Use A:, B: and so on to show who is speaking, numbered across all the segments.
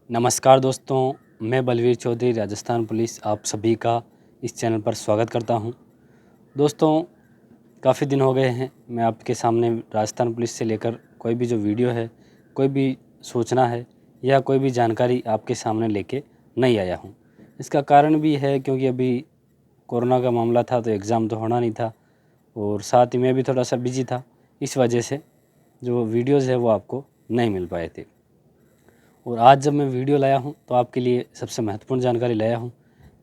A: नमस्कार दोस्तों, मैं बलवीर चौधरी राजस्थान पुलिस आप सभी का इस चैनल पर स्वागत करता हूं। दोस्तों, काफ़ी दिन हो गए हैं मैं आपके सामने राजस्थान पुलिस से लेकर कोई भी जो वीडियो है, कोई भी सूचना है या कोई भी जानकारी आपके सामने लेके नहीं आया हूं। इसका कारण भी है क्योंकि अभी कोरोना का मामला था तो एग्ज़ाम तो होना नहीं था और साथ ही मैं भी थोड़ा सा बिजी था। इस वजह से जो वीडियोज़ है वो आपको नहीं मिल पाए थे। और आज जब मैं वीडियो लाया हूं तो आपके लिए सबसे महत्वपूर्ण जानकारी लाया हूं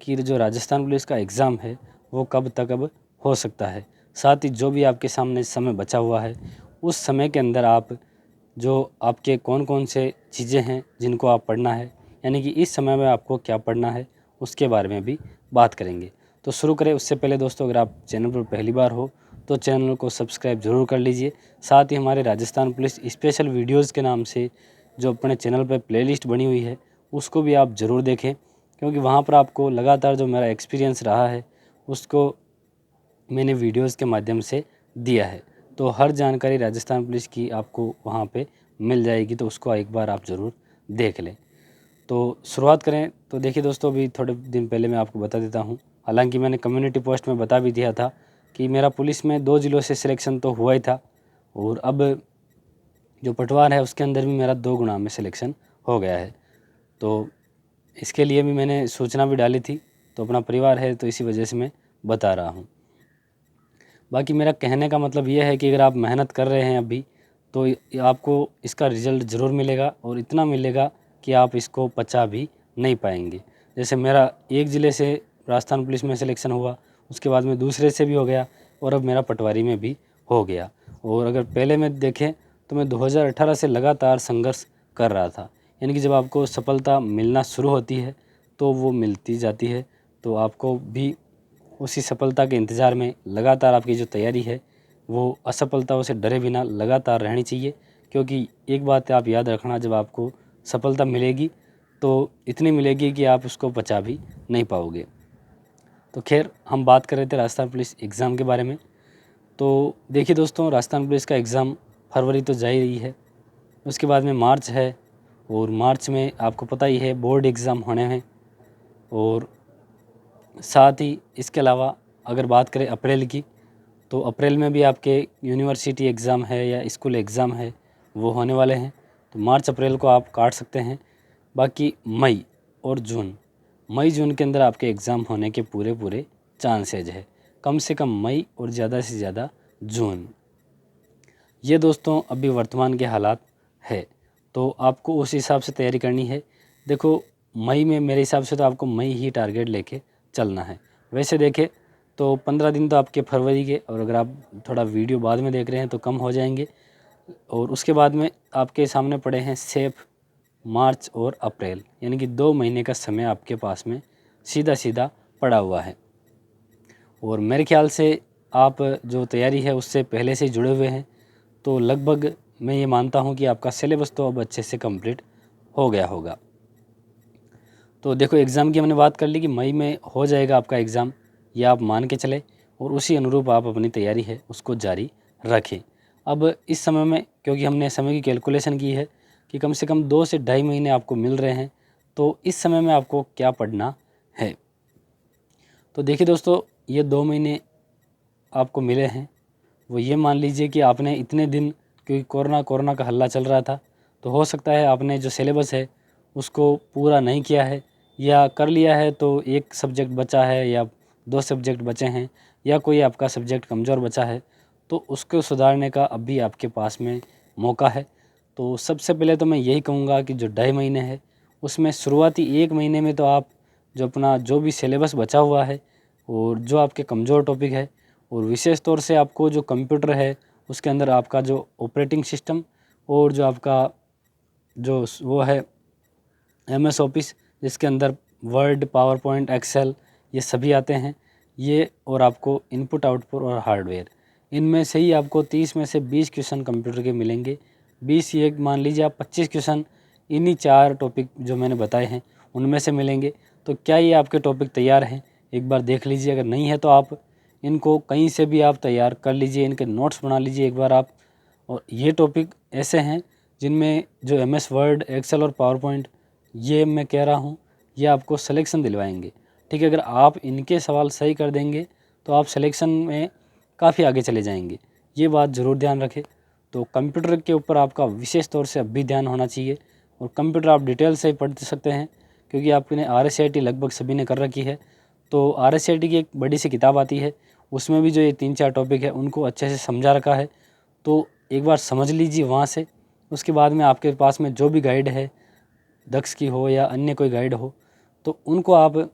A: कि जो राजस्थान पुलिस का एग्ज़ाम है वो कब तक अब हो सकता है। साथ ही जो भी आपके सामने समय बचा हुआ है उस समय के अंदर आप जो आपके कौन कौन से चीज़ें हैं जिनको आप पढ़ना है, यानी कि इस समय में आपको क्या पढ़ना है उसके बारे में भी बात करेंगे। तो शुरू करें उससे पहले दोस्तों, अगर आप चैनल पर पहली बार हो तो चैनल को सब्सक्राइब ज़रूर कर लीजिए। साथ ही हमारे राजस्थान पुलिस स्पेशल वीडियोज़ के नाम से जो अपने चैनल पर प्लेलिस्ट बनी हुई है उसको भी आप ज़रूर देखें, क्योंकि वहाँ पर आपको लगातार जो मेरा एक्सपीरियंस रहा है उसको मैंने वीडियोज़ के माध्यम से दिया है। तो हर जानकारी राजस्थान पुलिस की आपको वहाँ पे मिल जाएगी, तो उसको एक बार आप ज़रूर देख लें। तो शुरुआत करें। तो देखिए दोस्तों, अभी थोड़े दिन पहले मैं आपको बता देता हूँ, हालांकि मैंने कम्युनिटी पोस्ट में बता भी दिया था कि मेरा पुलिस में 2 ज़िलों से सिलेक्शन तो हुआ ही था और अब जो पटवार है उसके अंदर भी मेरा 2 गुना में सिलेक्शन हो गया है। तो इसके लिए भी मैंने सूचना भी डाली थी, तो अपना परिवार है तो इसी वजह से मैं बता रहा हूँ। बाकी मेरा कहने का मतलब ये है कि अगर आप मेहनत कर रहे हैं अभी तो आपको इसका रिज़ल्ट ज़रूर मिलेगा और इतना मिलेगा कि आप इसको पचा भी नहीं पाएंगे। जैसे मेरा एक ज़िले से राजस्थान पुलिस में सिलेक्शन हुआ, उसके बाद में दूसरे से भी हो गया और अब मेरा पटवारी में भी हो गया। और अगर पहले में देखें तो मैं 2018 से लगातार संघर्ष कर रहा था, यानी कि जब आपको सफलता मिलना शुरू होती है तो वो मिलती जाती है। तो आपको भी उसी सफलता के इंतज़ार में लगातार आपकी जो तैयारी है वो असफलताओं से डरे बिना लगातार रहनी चाहिए, क्योंकि एक बात आप याद रखना, जब आपको सफलता मिलेगी तो इतनी मिलेगी कि आप उसको पचा भी नहीं पाओगे। तो खैर, हम बात कर रहे थे राजस्थान पुलिस एग्ज़ाम के बारे में। तो देखिए दोस्तों, राजस्थान पुलिस का एग्ज़ाम फरवरी तो जा ही रही है, उसके बाद में मार्च है और मार्च में आपको पता ही है बोर्ड एग्ज़ाम होने हैं। और साथ ही इसके अलावा अगर बात करें अप्रैल की, तो अप्रैल में भी आपके यूनिवर्सिटी एग्ज़ाम है या स्कूल एग्ज़ाम है वो होने वाले हैं। तो मार्च अप्रैल को आप काट सकते हैं। बाकी मई और जून, मई जून के अंदर आपके एग्ज़ाम होने के पूरे पूरे चांसेज है। कम से कम मई और ज़्यादा से ज़्यादा जून। ये दोस्तों अभी वर्तमान के हालात है, तो आपको उस हिसाब से तैयारी करनी है। देखो, मई में मेरे हिसाब से तो आपको मई ही टारगेट लेके चलना है। वैसे देखें तो 15 दिन तो आपके फरवरी के, और अगर आप थोड़ा वीडियो बाद में देख रहे हैं तो कम हो जाएंगे। और उसके बाद में आपके सामने पड़े हैं सिर्फ मार्च और अप्रैल, यानी कि 2 महीने का समय आपके पास में सीधा सीधा पड़ा हुआ है। और मेरे ख्याल से आप जो तैयारी है उससे पहले से जुड़े हुए हैं, तो लगभग मैं ये मानता हूँ कि आपका सिलेबस तो अब अच्छे से कंप्लीट हो गया होगा। तो देखो, एग्ज़ाम की हमने बात कर ली कि मई में हो जाएगा आपका एग्ज़ाम, ये आप मान के चले और उसी अनुरूप आप अपनी तैयारी है उसको जारी रखें। अब इस समय में, क्योंकि हमने समय की कैलकुलेशन की है कि कम से कम 2 से ढाई महीने आपको मिल रहे हैं, तो इस समय में आपको क्या पढ़ना है। तो देखिए दोस्तों, ये 2 महीने आपको मिले हैं, वो ये मान लीजिए कि आपने इतने दिन, क्योंकि कोरोना का हल्ला चल रहा था, तो हो सकता है आपने जो सिलेबस है उसको पूरा नहीं किया है, या कर लिया है तो एक सब्जेक्ट बचा है या 2 सब्जेक्ट बचे हैं, या कोई आपका सब्जेक्ट कमज़ोर बचा है, तो उसको सुधारने का अभी आपके पास में मौका है। तो सबसे पहले तो मैं यही कहूँगा कि जो ढाई महीने है उसमें शुरुआती 1 महीने में तो आप जो अपना जो भी सिलेबस बचा हुआ है और जो आपके कमज़ोर टॉपिक है, और विशेष तौर से आपको जो कंप्यूटर है उसके अंदर आपका जो ऑपरेटिंग सिस्टम और जो आपका जो वो है MS ऑफिस, जिसके अंदर वर्ड, पावर पॉइंट, एक्सेल ये सभी आते हैं, ये और आपको इनपुट आउटपुट और हार्डवेयर, इनमें से ही आपको 30 में से 20 क्वेश्चन कंप्यूटर के मिलेंगे। 20 ही एक मान लीजिए आप 25 क्वेश्चन इन्हीं 4 टॉपिक जो मैंने बताए हैं उनमें से मिलेंगे। तो क्या ये आपके टॉपिक तैयार हैं, एक बार देख लीजिए। अगर नहीं है तो आप इनको कहीं से भी आप तैयार कर लीजिए, इनके नोट्स बना लीजिए एक बार आप। और ये टॉपिक ऐसे हैं जिनमें जो MS वर्ड, एक्सेल और पावर पॉइंट ये मैं कह रहा हूँ, ये आपको सिलेक्शन दिलवाएंगे। ठीक है, अगर आप इनके सवाल सही कर देंगे तो आप सिलेक्शन में काफ़ी आगे चले जाएंगे, ये बात ज़रूर ध्यान रखें। तो कंप्यूटर के ऊपर आपका विशेष तौर से अब भी ध्यान होना चाहिए, और कंप्यूटर आप डिटेल से पढ़ सकते हैं, क्योंकि आपने RSCIT लगभग सभी ने कर रखी है। तो RSCIT की एक बड़ी सी किताब आती है, उसमें भी जो ये 3-4 टॉपिक है उनको अच्छे से समझा रखा है। तो एक बार समझ लीजिए वहाँ से, उसके बाद में आपके पास में जो भी गाइड है, दक्ष की हो या अन्य कोई गाइड हो, तो उनको आप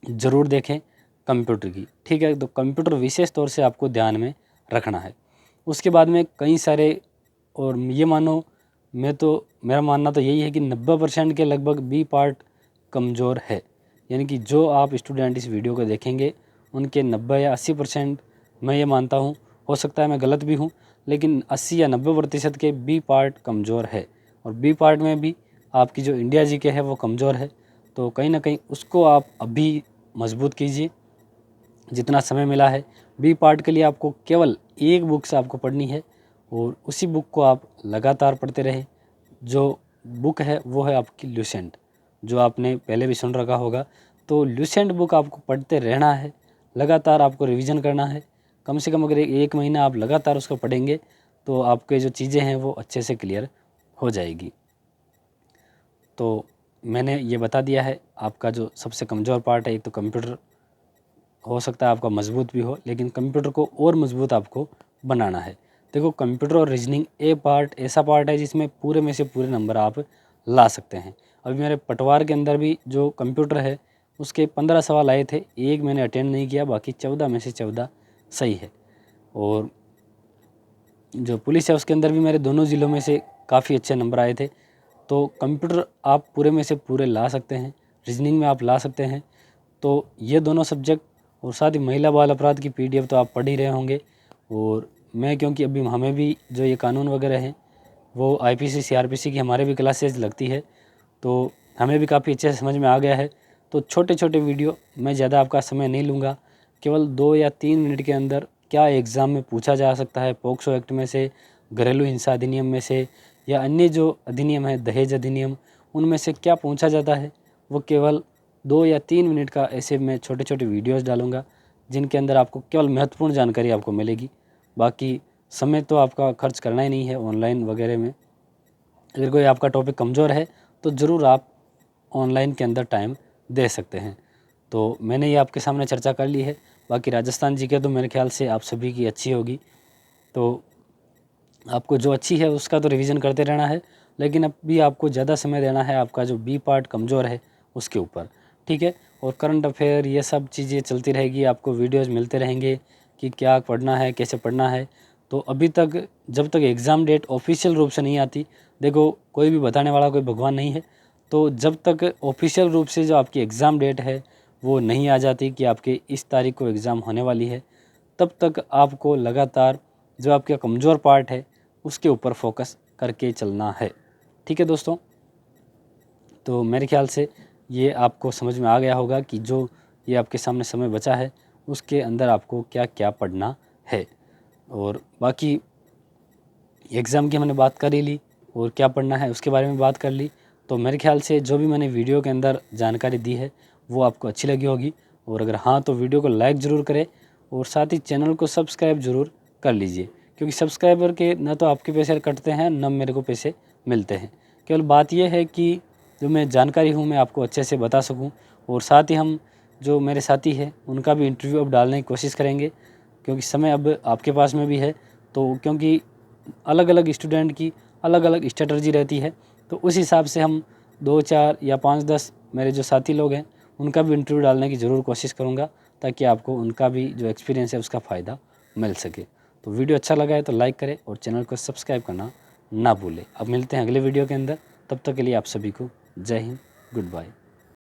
A: ज़रूर देखें कंप्यूटर की। ठीक है, तो कंप्यूटर विशेष तौर से आपको ध्यान में रखना है। उसके बाद में कई सारे, और ये मानो, मेरा मानना तो यही है कि 90% के लगभग बी पार्ट कमज़ोर है। यानी कि जो आप स्टूडेंट इस वीडियो को देखेंगे उनके 90 या 80% मैं ये मानता हूँ, हो सकता है मैं गलत भी हूँ, लेकिन 80 या 90% के बी पार्ट कमज़ोर है। और बी पार्ट में भी आपकी जो इंडिया जीके है वो कमज़ोर है। तो कहीं ना कहीं उसको आप अभी मजबूत कीजिए जितना समय मिला है। बी पार्ट के लिए आपको केवल एक बुक से आपको पढ़नी है, और उसी बुक को आप लगातार पढ़ते रहें। जो बुक है वो है आपकी ल्यूसेंट, जो आपने पहले भी सुन रखा होगा। तो ल्यूसेंट बुक आपको पढ़ते रहना है, लगातार आपको रिवीजन करना है। कम से कम अगर एक महीना आप लगातार उसको पढ़ेंगे तो आपके जो चीज़ें हैं वो अच्छे से क्लियर हो जाएगी। तो मैंने ये बता दिया है, आपका जो सबसे कमज़ोर पार्ट है, एक तो कंप्यूटर हो सकता है आपका मजबूत भी हो, लेकिन कंप्यूटर को और मजबूत आपको बनाना है। देखो, कंप्यूटर और रीजनिंग ऐसा पार्ट है जिसमें पूरे में से पूरे नंबर आप ला सकते हैं। अभी मेरे पटवार के अंदर भी जो कंप्यूटर है उसके 15 सवाल आए थे, एक मैंने अटेंड नहीं किया, बाकी 14 में से 14 सही है। और जो पुलिस है उसके अंदर भी मेरे दोनों ज़िलों में से काफ़ी अच्छे नंबर आए थे। तो कंप्यूटर आप पूरे में से पूरे ला सकते हैं, रीजनिंग में आप ला सकते हैं। तो ये दोनों सब्जेक्ट, और साथ ही महिला बाल अपराध की PDF तो आप पढ़ ही रहे होंगे। और मैं, क्योंकि अभी हमें भी जो ये कानून वगैरह हैं वो IPC CRPC की हमारे भी क्लासेज लगती है, तो हमें भी काफ़ी अच्छे से समझ में आ गया है। तो छोटे छोटे वीडियो, मैं ज़्यादा आपका समय नहीं लूँगा, केवल 2 या 3 मिनट के अंदर क्या एग्ज़ाम में पूछा जा सकता है पोक्सो एक्ट में से, घरेलू हिंसा अधिनियम में से, या अन्य जो अधिनियम है दहेज अधिनियम, उनमें से क्या पूछा जाता है, वो केवल 2 या 3 मिनट का ऐसे मैं छोटे छोटे वीडियोज़ डालूँगा, जिनके अंदर आपको केवल महत्वपूर्ण जानकारी आपको मिलेगी। बाकी समय तो आपका खर्च करना ही नहीं है ऑनलाइन वगैरह में। अगर कोई आपका टॉपिक कमज़ोर है तो ज़रूर आप ऑनलाइन के अंदर टाइम दे सकते हैं। तो मैंने ये आपके सामने चर्चा कर ली है। बाकी राजस्थान जीके तो मेरे ख्याल से आप सभी की अच्छी होगी, तो आपको जो अच्छी है उसका तो रिवीजन करते रहना है, लेकिन अब भी आपको ज़्यादा समय देना है आपका जो बी पार्ट कमज़ोर है उसके ऊपर। ठीक है, और करंट अफेयर ये सब चीज़ें चलती रहेगी, आपको वीडियोज़ मिलते रहेंगे कि क्या पढ़ना है, कैसे पढ़ना है। तो अभी तक, जब तक एग्ज़ाम डेट ऑफिशियल रूप से नहीं आती, देखो कोई भी बताने वाला कोई भगवान नहीं है, तो जब तक ऑफिशियल रूप से जो आपकी एग्ज़ाम डेट है वो नहीं आ जाती कि आपके इस तारीख को एग्ज़ाम होने वाली है, तब तक आपको लगातार जो आपका कमज़ोर पार्ट है उसके ऊपर फोकस करके चलना है। ठीक है दोस्तों, तो मेरे ख्याल से ये आपको समझ में आ गया होगा कि जो ये आपके सामने समय बचा है उसके अंदर आपको क्या क्या पढ़ना है। और बाकी एग्ज़ाम की हमने बात कर ही ली, और क्या पढ़ना है उसके बारे में बात कर ली। तो मेरे ख्याल से जो भी मैंने वीडियो के अंदर जानकारी दी है वो आपको अच्छी लगी होगी, और अगर हाँ तो वीडियो को लाइक ज़रूर करें, और साथ ही चैनल को सब्सक्राइब ज़रूर कर लीजिए, क्योंकि सब्सक्राइबर के ना तो आपके पैसे कटते हैं ना मेरे को पैसे मिलते हैं। केवल बात यह है कि जो मैं जानकारी हूँ मैं आपको अच्छे से बता सकूँ, और साथ ही हम जो मेरे साथी हैं उनका भी इंटरव्यू अब डालने की कोशिश करेंगे, क्योंकि समय अब आपके पास में भी है। तो क्योंकि अलग अलग स्टूडेंट की अलग अलग स्ट्रेटजी रहती है, तो उस हिसाब से हम 2-4 या 5-10 मेरे जो साथी लोग हैं उनका भी इंटरव्यू डालने की ज़रूर कोशिश करूँगा, ताकि आपको उनका भी जो एक्सपीरियंस है उसका फ़ायदा मिल सके। तो वीडियो अच्छा लगा है तो लाइक करें और चैनल को सब्सक्राइब करना ना भूलें। अब मिलते हैं अगले वीडियो के अंदर, तब तक के लिए आप सभी को जय हिंद, गुड बाय।